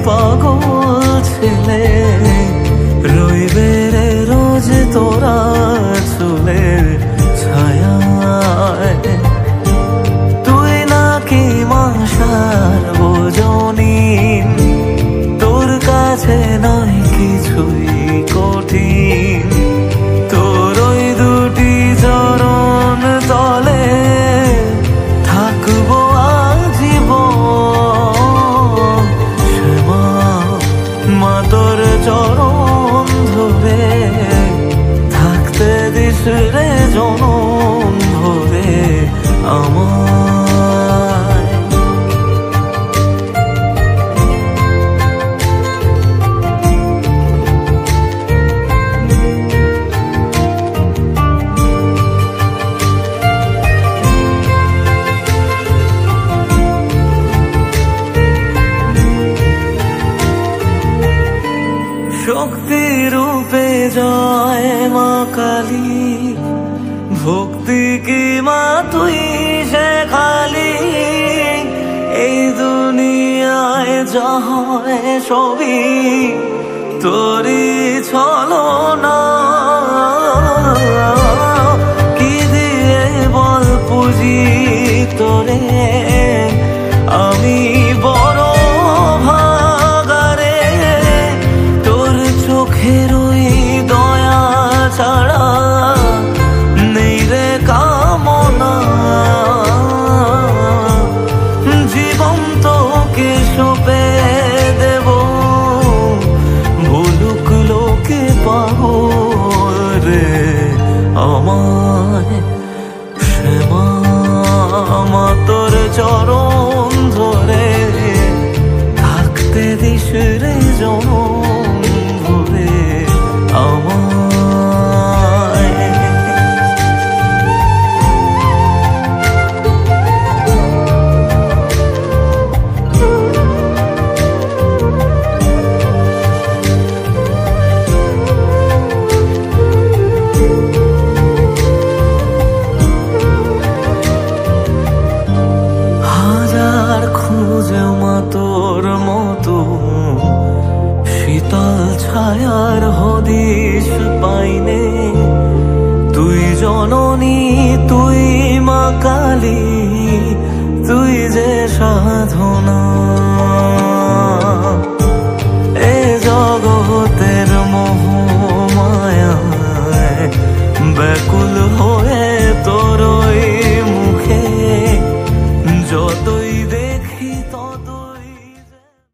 পাগল ছেলে রইবে রে রোজ তোরা চুলের ছায়ায়। তুই নাকি মাসার বোঝনি, তোর কাছে নাই কিছুই কঠিন। তোর ওই দুটি চরণ তলে থাকবো আজীবন। শ্যামা মা তোর চরণ ধরে থাকতে দিস রে জনম ভরে আমায়। শক্তি রূপে জয় মা কালী, ভক্তি কি মা তুই শেখালি। এই দুনিয়ায় যা হয় সবই তোরই ছলনা। কি দিয়ে বল পুজি তোরে আমি বড় ভাগারে। তোর চোখের ওই দয়া ছাড়া নেই রে কামনা। জীবন তোকে সঁপে দেব, বলুক লোকে পাগল রে আমায়। শ্যামা মা তোর চরণ ধরে থাকতে দিস রে জনম ভরে আমায়। হাজার খুঁজে মা তোর মতো শীতল ছায়ার হদিশ পাইনে। তুই জননী তুই মা কালী, তুই যে সাধনা।